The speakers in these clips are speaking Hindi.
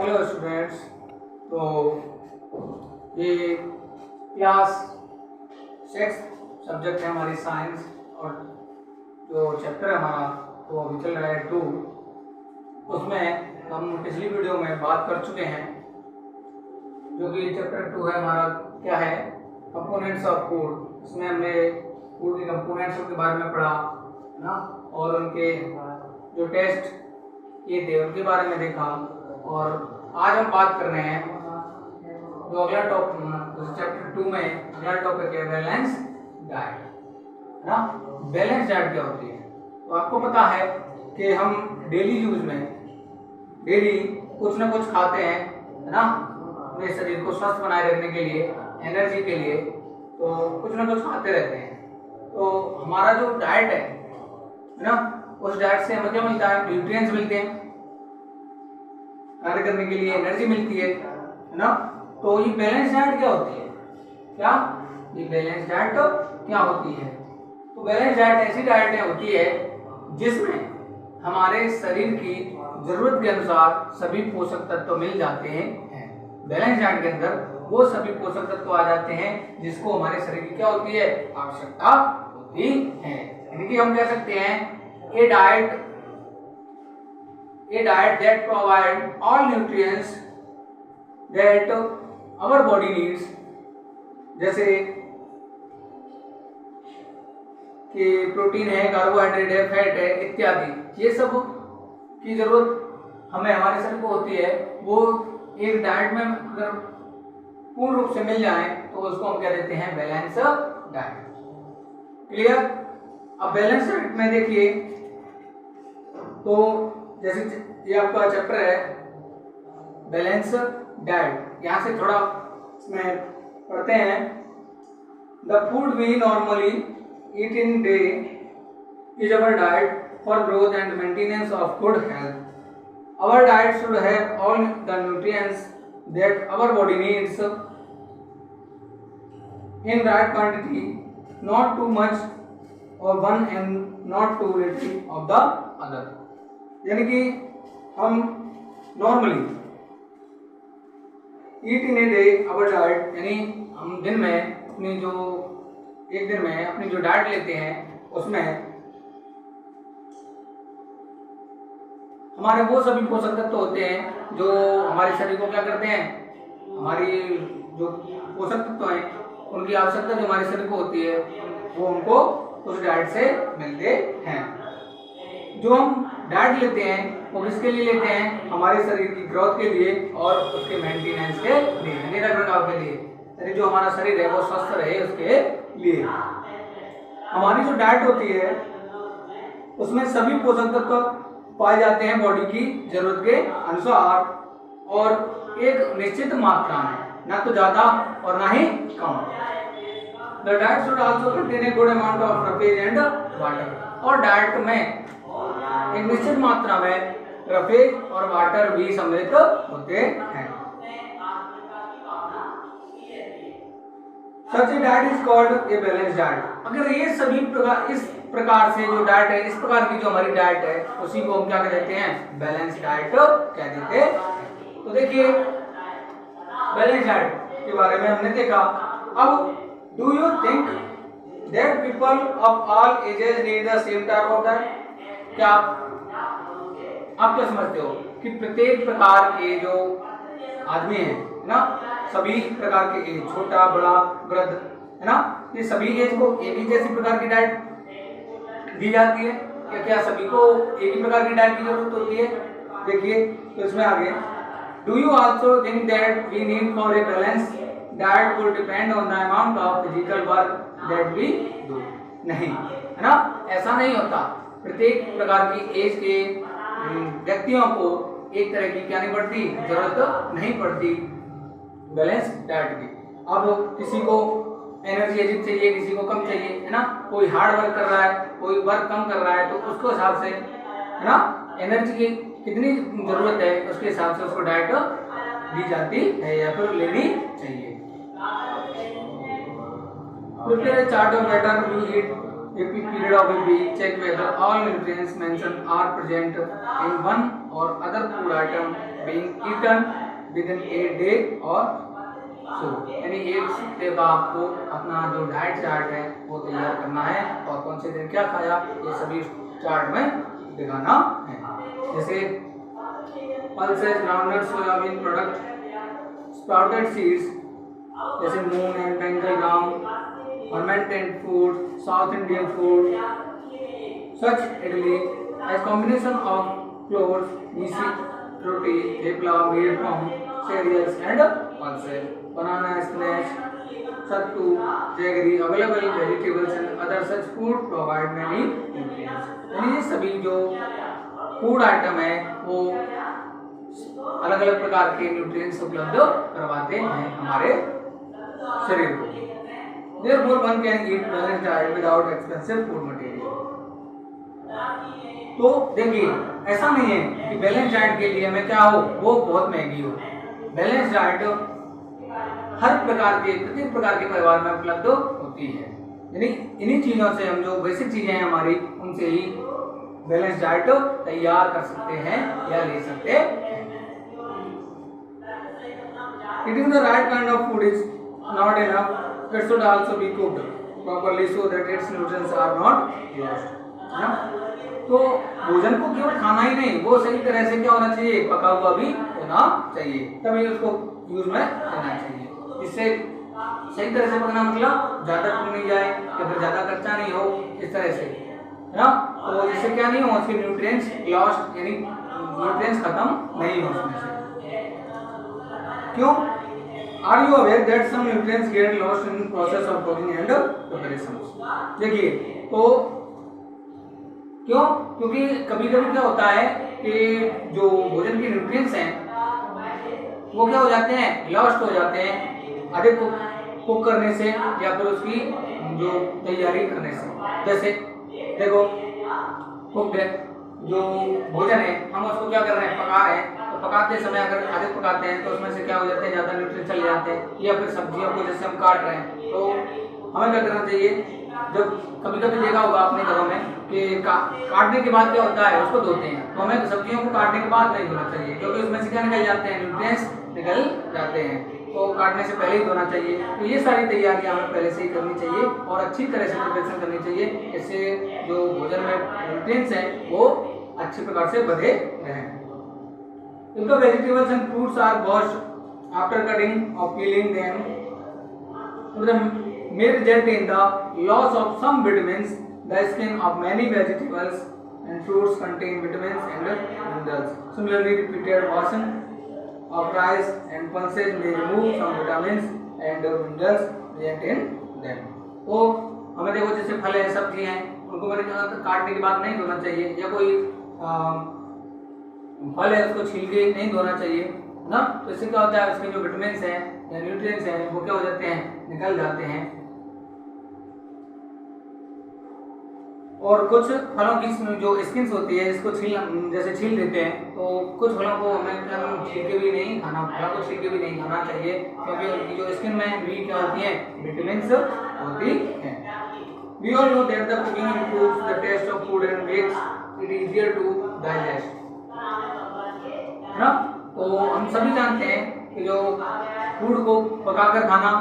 Hello students. तो ये क्लास 6 सब्जेक्ट है हमारी साइंस, और जो चैप्टर है हमारा वो अभी चल रहा है 2। उसमें हम पिछली वीडियो में बात कर चुके हैं, जो कि चैप्टर 2 है हमारा क्या है, कंपोनेंट्स ऑफ फूड। इसमें हमने फूड के कंपोनेंट्स के बारे में पढ़ा है ना, और उनके जो टेस्ट किए थे उनके बारे में देखा। और आज हम बात कर रहे हैं जो अगला टॉपिक चैप्टर 2 में अगला टॉपिक है बैलेंस डाइट, है ना। बैलेंस डाइट क्या होती है? तो आपको पता है कि हम डेली यूज में डेली कुछ ना कुछ खाते हैं, है ना, अपने शरीर को स्वस्थ बनाए रखने के लिए, एनर्जी के लिए, तो कुछ ना कुछ खाते रहते हैं। तो हमारा जो डाइट है ना, उस डाइट से हमें क्या मिलता है? न्यूट्रिएंट्स मिलते हैं, कार्य करने के लिए एनर्जी मिलती है ना। तो ये बैलेंस डाइट क्या होती है? क्या ये बैलेंस डाइट क्या होती है? तो बैलेंस डाइट ऐसी डाइट होती है जिसमें हमारे शरीर की जरूरत के अनुसार सभी पोषक तत्व मिल जाते हैं। बैलेंस डाइट के अंदर वो सभी पोषक तत्व आ जाते हैं जिसको हमारे शरीर की क्या होती है? आवश्यकता होती है। यानी कि हम कह सकते हैं a diet that provide all nutrients that our body needs, जैसे कि प्रोटीन है, कार्बोहाइड्रेट है, फैट है इत्यादि, ये सब की जरूरत हमें हमारे शरीर को होती है। वो एक डाइट में अगर पूर्ण रूप से मिल जाए तो उसको हम क्या देते हैं? Balance diet. क्लियर? अब बैलेंस डाइट में देखिए, तो जैसे ये आपका चैप्टर है बैलेंस डाइट, यहाँ से थोड़ा इसमें पढ़ते हैं। The food we normally eat in day is our diet for growth and maintenance of good health. Our diet should have all the nutrients that our body needs in right quantity, not too much of one and not too little of the other। यानी कि हम normally eat in a day our diet, यानी हम दिन में अपनी जो एक दिन में अपनी जो डाइट लेते हैं उसमें हमारे वो सभी पोषक तत्व होते हैं जो हमारे शरीर को क्या करते हैं? हमारी जो पोषक तत्व हैं उनकी आवश्यकता जो हमारे शरीर को होती है वो हमको उस डाइट से मिलते हैं। जो हम डाइट लेते हैं वो किसके लिए लेते हैं? हमारे शरीर की ग्रोथ के लिए और उसके मेंटेनेंस के लिए, यानी रखरखाव के लिए, यानी जो हमारा शरीर है वो स्वस्थ रहे उसके लिए। हमारी जो डाइट होती है उसमें सभी पोषक तत्व पाए जाते हैं बॉडी की जरूरत के अनुसार, और एक निश्चित मात्रा में, ना तो ज्यादा और ना ही कम। The diet should also contain a good amount of roughage and water। और डाइट में एक निश्चित मात्रा में रफेज और वाटर भी सम्मिलित होते हैं। Such a diet is called a balanced diet। अगर ये सभी प्रकार इस प्रकार से जो डाइट है, इस प्रकार की जो हमारी डाइट है, उसी को हम क्या कहते हैं? बैलेंस डाइट कह देते हैं। तो देखिए बैलेंस डाइट के बारे में हमने देखा। अब do you think that people of all ages need the same type of diet? क्या आप क्या समझते हो कि प्रत्येक प्रकार के जो आदमी हैं ना, सभी प्रकार के एज, छोटा बड़ा वृद्ध, है ना, ये सभी एज को एक ही जैसी प्रकार की डाइट दी जाती है? क्या सभी को एक ही प्रकार की डाइट की जरूरत होती है? देखिए तो इसमें आगे, do you also think that we need for a balance that will depend on the amount of physical work that we do? नहीं, है ना, ऐसा नहीं होता। प्रत्येक प्रकार की एज के व्यक्तियों को एक तरह की क्या नहीं पड़ती? जरूरत नहीं पड़ती बैलेंस डाइट की। अब किसी को एनर्जी अधिक चाहिए, किसी को कम चाहिए, है ना, कोई हार्ड वर्क कर रहा है, कोई वर्क कम कर रहा है, तो उसके हिसाब से, है ना, एनर्जी की कितनी जरूरत है उसके हिसाब से उसको डाइट दी जाती है या फिर लेनी चाहिए। Prepare a chart of data we eat a period of a week. Check whether all nutrients mentioned are present in one or other food item being eaten within a day or so, यानी एक हफ्ते का आपको अपना जो डाइट चार्ट है वो तैयार करना है और कौन से दिन क्या खाया ये सभी चार्ट में दिखाना है। जैसे pulses, groundnut, soybean product, sprouted seeds जैसे moong and Bengal gram, fermented food, South Indian food, such idli as combination of flours, maize, roti, thepla made from cereals and pulses, banana, spinach, sattu, jaggery, available vegetables and other such food provide many nutrients। यानी ये सभी जो फूड आइटम है वो अलग अलग प्रकार के न्यूट्रिएंट्स उपलब्ध करवाते हैं हमारे शरीर को। Therefore, one can eat balanced diet without expensive food material। तो देखिए ऐसा नहीं है कि बैलेंस डाइट के लिए हमें क्या हो वो बहुत महंगी हो। बैलेंस डाइट हर प्रकार के प्रत्येक प्रकार के परिवार में उपलब्ध होती है। यानी इन्हीं चीजों से हम जो बेसिक चीजें हैं हमारी उनसे ही बैलेंस डाइट तैयार कर सकते हैं या ले सकते हैं। Eating the right kind of food is not enough. It should also be cooked properly so that its nutrients are not lost। है ना? तो भोजन को केवल खाना ही नहीं, वो सही तरह से क्या होना चाहिए, पका हुआ भी होना चाहिए, तभी उसको यूज में लेना चाहिए। इससे सही तरह से पकना मतलब ज्यादा पक नहीं जाए या फिर ज्यादा कच्चा नहीं हो, इस तरह से, है ना। तो इससे क्या नहीं हो, उसके न्यूट्रिएंट्स लॉस्ट यानी न्यूट्रिएंट्स खत्म नहीं हो उसमें से। क्यों? Are you aware that some nutrients get lost in process of cooking and preparations? देखिए तो क्यों? क्योंकि कभी कभी क्या होता है कि जो भोजन के न्यूट्रिएंट्स हैं वो क्या हो जाते हैं, लॉस्ट हो जाते हैं अधिक कुक करने से या फिर उसकी जो तैयारी करने से। जैसे देखो कुक जो भोजन है हम उसको क्या कर रहे हैं, पका रहे हैं, तो पकाते समय अगर अधिक पकाते हैं तो उसमें से क्या हो जाते हैं, ज्यादा न्यूट्रिएंट्स चले जाते हैं। या फिर सब्जियों को जैसे हम काट रहे हैं तो हमें क्या करना चाहिए, जब कभी कभी देखा होगा अपने घरों में कि काटने के बाद क्या होता है, उसको धोते हैं, तो हमें सब्जियों को काटने के बाद नहीं धोना चाहिए क्योंकि उसमें से क्या निकल जाते हैं, न्यूट्रिएंट्स निकल जाते हैं, तो काटने से पहले ही धोना चाहिए। तो ये सारी तैयारियां हमें पहले से ही करनी चाहिए और अच्छी तरह से प्रिपरेशन करनी चाहिए, इससे जो भोजन में न्यूट्रिएंट्स हैं वो अच्छी प्रकार से बढ़े रहें। If the vegetables and fruits are washed after cutting or peeling them, the may result in the loss of some vitamins. The skin of many vegetables and fruits contain vitamins and minerals. Similarly, repeated washing of rice and pulses may remove some vitamins and minerals present in them। तो हमें देखो जैसे फल है, सब्जी हैं, उनको मैंने काटने के बाद नहीं धोना चाहिए, या कोई फल है उसको छील के नहीं धोना चाहिए, है ना। तो इससे क्या होता है, उसके जो विटामिन्स हैं या न्यूट्रिएंट्स हैं वो क्या हो जाते हैं, निकल जाते हैं। और कुछ फलों की जो स्किन्स होती है इसको जैसे छील देते हैं, तो कुछ फलों को हमें क्या छील के भी नहीं खाना, फलों को छील के भी नहीं खाना चाहिए क्योंकि उनकी जो स्किन में भी क्या होती है, विटामिन्स होती है। We all know that the cooking improves the taste of food and makes it easier to digest, है ना। तो हम सभी जानते हैं कि जो फूड को पकाकर खाना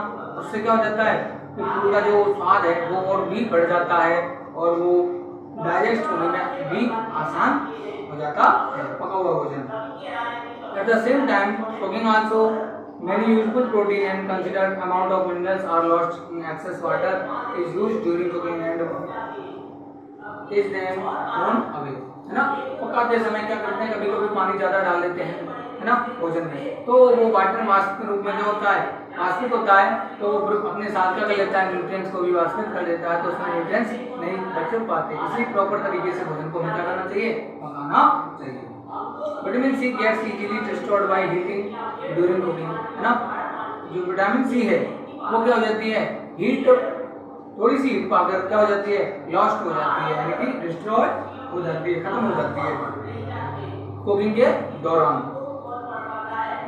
उससे क्या हो जाता है कि फूड का जो स्वाद है वो और भी बढ़ जाता है और वो डाइजेस्ट होने में भी आसान हो जाता है पका हुआ भोजन। At the same time cooking also many useful protein and considered amount of minerals are lost in excess water is used during cooking and is then thrown away, है ना। पकाते समय क्या करते हैं, कभी कभी पानी ज्यादा डाल देते हैं, है ना, भोजन में, तो वो वाटर वाष्प के रूप में जो होता है, वाष्पित होता है, तो वो अपने साथ क्या कर लेता है, न्यूट्रिएंट्स को भी वाष्पित कर देता है, तो उसमें न्यूट्रिएंट्स नहीं बच पाते। इसी प्रॉपर तरीके से भोजन को हमें क्या करना चाहिए, पकाना चाहिए। Vitamin C gets easily destroyed by heating during cooking, है ना। जो विटामिन सी है वो क्या हो जाती है, हीट थोड़ी सी हीट पाकर क्या हो जाती है, लॉस्ट हो जाती है, यानी कि डिस्ट्रॉय हो जाती है, खत्म हो जाती है कुकिंग के दौरान।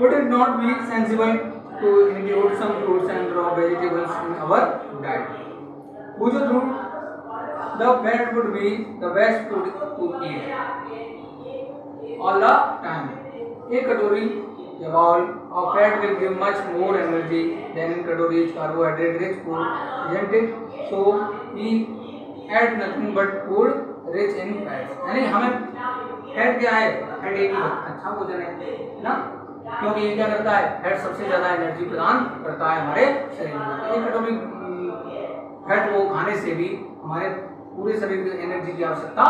Would it not be sensible to include some fruits and raw vegetables in our diet? Who through the fat would be the best food to eat all the time? एक कटोरी a bowl of fat will give much more energy than in कटोरी carbohydrate rich food, isn't it? So we add nothing but food rich in fats. यानी हमें फैट क्या है? फैट एक अच्छा भोजन है ना, क्योंकि ये क्या करता है? फैट सबसे ज्यादा एनर्जी प्रदान करता है हमारे शरीर में। एक कटोरी फैट वो खाने से भी हमारे पूरे शरीर की एनर्जी की आवश्यकता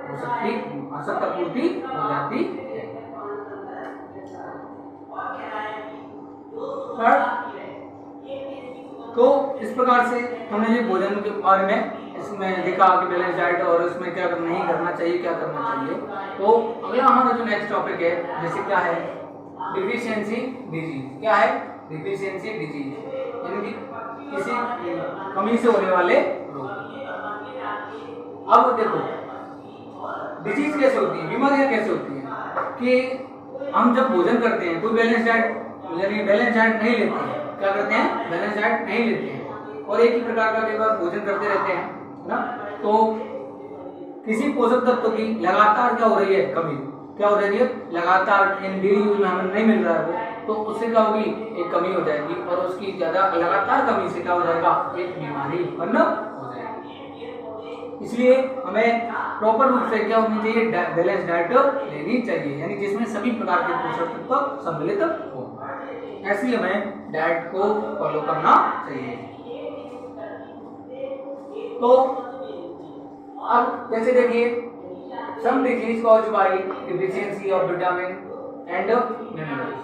हो सकती, आवश्यकता पूर्ति हो जाती है। तो इस प्रकार से हमने ये भोजन के बारे में इसमें देखा कि बैलेंस डाइट और इसमें क्या नहीं करना चाहिए, क्या करना चाहिए। तो अगला हमारा जो नेक्स्ट टॉपिक है, जैसे क्या है? Deficiency disease. क्या है? डिफिशियंसी डिजीज, यानी कि किसी कमी से होने वाले रोग। अब देखो डिजीज कैसे होती है, बीमारियां कैसे होती हैं कि हम जब भोजन करते हैं, कोई बैलेंस डाइट यानी बैलेंस डाइट नहीं लेते हैं, क्या करते हैं? बैलेंस डाइट नहीं लेते हैं और एक ही प्रकार का कई बार भोजन करते रहते हैं ना, तो किसी पोषक तत्व की लगातार क्या हो रही है? कमी। क्या हो रही है? लगातार इन डेली यूज में हमें नहीं मिल रहा है वो, तो उससे क्या होगी? एक कमी हो जाएगी और उसकी ज्यादा लगातार कमी से क्या हो जाएगा? एक बीमारी उत्पन्न हो जाएगी। इसलिए हमें प्रॉपर रूप से क्या होनी चाहिए? बैलेंस डाइट लेनी चाहिए, यानी जिसमें सभी प्रकार के पोषक तत्व सम्मिलित हो। ऐसी हमें डाइट को फॉलो करना चाहिए। तो अब जैसे देखिए, some disease caused by deficiency of vitamin and minerals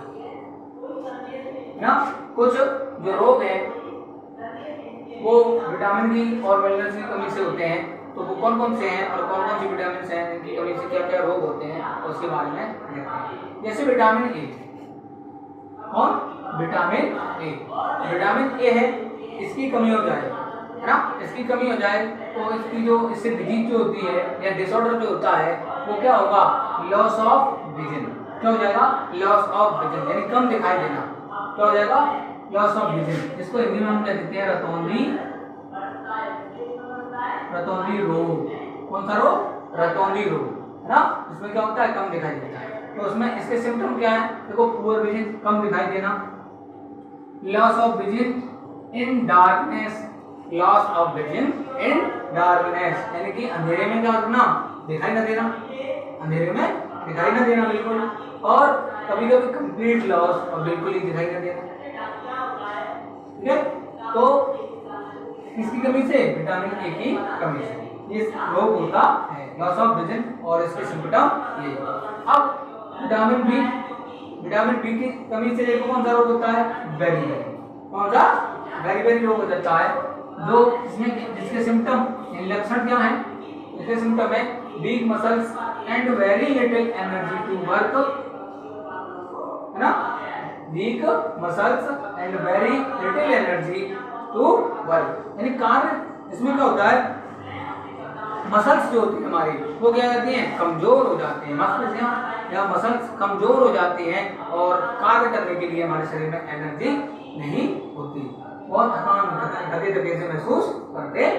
ना, कुछ जो रोग हैं वो विटामिन की और मिनरल्स की कमी से होते हैं। तो वो कौन कौन से हैं और कौन कौन सी विटामिन हैं, इनकी कमी से क्या क्या रोग होते हैं, उसके बारे में देखते हैं। जैसे विटामिन ए, और विटामिन ए, विटामिन ए है, इसकी कमी हो जाए है ना, इसकी कमी हो जाए तो इसकी जो इससे डिजीज जो होती है या डिसऑर्डर जो होता है वो क्या होगा? Loss of vision. क्या हो जाएगा? लॉस ऑफ विजन, यानी कम दिखाई देना। क्या हो जाएगा? Loss of vision. इसको हिंदी में हम क्या कहते हैं? रतौंधी रोग। कौन सा रोग? रतौंधी रोग, है ना। इसमें क्या होता है? कम दिखाई देता है। तो उसमें इसके सिम्टम क्या है? देखो, पुअर विजन, कम दिखाई देना, loss of vision in darkness, loss of vision in darkness, यानी कि अंधेरे में क्या करना? दिखाई ना देना, अंधेरे में दिखाई ना देना बिल्कुल, और कभी कभी कंप्लीट लॉस और बिल्कुल ही दिखाई ना देना। ठीक है, तो इसकी कमी से, विटामिन ए की कमी से ये रोग होता है, लॉस ऑफ विजन, और इसके सिम्टम ये। अब विटामिन बी की कमी से देखो कौन सा रोग होता है? बेरीबेरी। कौन सा? बेरीबेरी रोग हो जाता है, जो इसमें जिसके सिम्टम लक्षण क्या है? इसके सिम्टम है weak muscles and very little energy to work, है ना, weak muscles and very little energy to work, यानी कार्य इसमें क्या होता है? मसल्स जो होती है हमारी वो क्या कहती हैं? कमजोर हो जाते हैं। मसल्स या मसल्स कमजोर हो जाती हैं और कार्य करने के लिए हमारे शरीर में एनर्जी नहीं होती, बहुत थकान धके से महसूस करते हैं।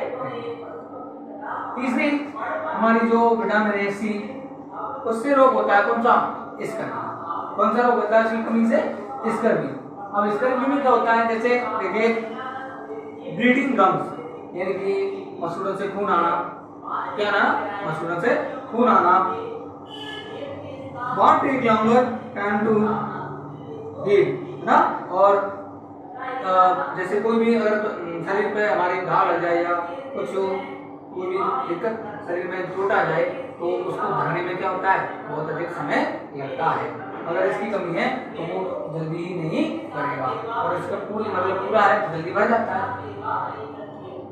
तीसरी हमारी जो विटामिन ए सी, उससे रोग होता है कौन सा? स्कर्वी। कौन सा रोग होता है इसकी कमी से? स्कर्वी। अब स्कर्वी में क्या होता है? जैसे देखिए, ब्लीडिंग गम्स, यानी कि मसूड़ों से खून आना, क्या ना, मसूड़ों से खून आना, won't take longer time to heal, ना, और जैसे कोई भी अगर शरीर पे हमारे घाव लग जाए या कुछ कोई भी दिक्कत शरीर में चोट आ जाए तो उसको भरने में क्या होता है? बहुत अधिक समय लगता है। अगर इसकी कमी है तो वो जल्दी ही नहीं भरेगा, और इसका पूरा है तो जल्दी भर जाता है।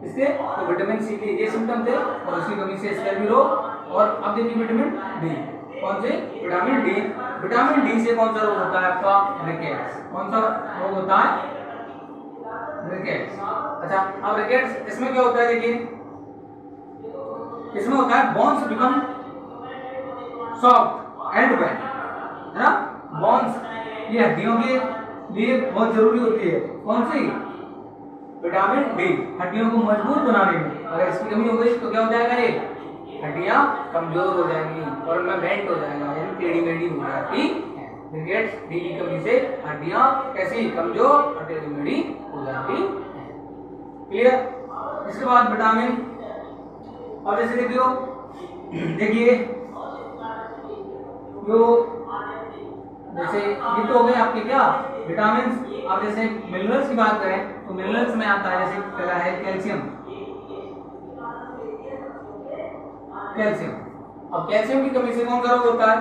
इसके तो विटामिन सी के ये सिम्टम थे और उसकी कमी से स्कर्वी रोग। और अब देखिए विटामिन डी, कौन से? Vitamin D. विटामिन डी से कौन सा रोग होता है आपका? रिकेट्स। कौन सा रोग होता है? रिकेट्स। अच्छा, अब रिकेट्स इसमें क्या होता है? देखिए, इसमें होता है bones become soft and wet, है ना। बोन्स ये हड्डियों के लिए बहुत जरूरी होती है। कौन सी? विटामिन डी, हड्डियों को मजबूत बनाने में। अगर इसकी कमी हो गई तो क्या हो जाएगा? ये हड्डियां कमजोर हो जाएंगी और उनमें बेंट हो जाएगा, यानी टेढ़ी मेढ़ी हो जाती है। रिकेट्स, डी की कमी से हड्डियां कैसी कमजोर और टेढ़ी-मेढ़ी हो जाती हैं। क्लियर। इसके बाद विटामिन, और जैसे देखिए जो जैसे ये तो हो गए आपके क्या विटामिन। अब जैसे मिनरल्स की बात करें तो मिनरल्स में आता है जैसे पहला है कैल्शियम। अब कैल्शियम की कमी से कौन सा रोग होता है?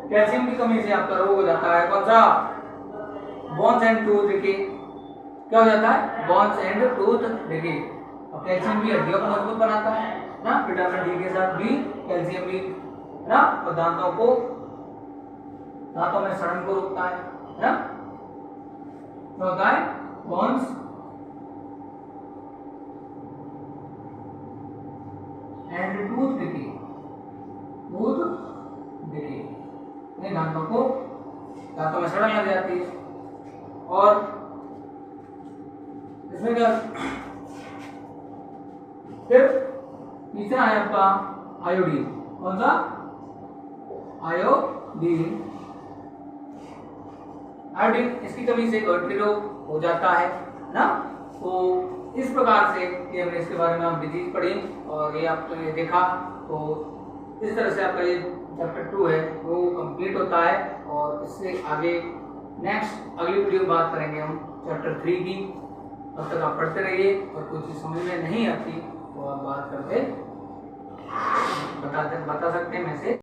कैल्शियम की कमी से आपका रोग हो जाता है कौन सा? Bones and tooth decay. क्या हो जाता है? Bones and tooth decay. अब कैल्शियम भी हड्डियों को मजबूत बनाता है ना, विटामिन डी के साथ भी कैल्शियम भी ना, और दांतों में सड़न को रोकता है ना। क्या होता है? Bones and tooth decay. दांतों में सड़न लग जाती है। और इसमें क्या, फिर तीसरा है आपका आयोडीन। कौन सा? आयोडीन। इसकी कमी से गठरी रोग हो जाता है ना। तो इस प्रकार से ये हमने इसके बारे में आप डिजीज पढ़ी और ये आपको ये देखा। तो इस तरह से आपका ये चैप्टर 2 है वो कंप्लीट होता है। और इससे आगे नेक्स्ट अगली वीडियो बात करेंगे हम चैप्टर 3 की। तब तक आप पढ़ते रहिए और कुछ चीज समझ में नहीं आती तो आप बात करके बता सकते हैं मैसेज।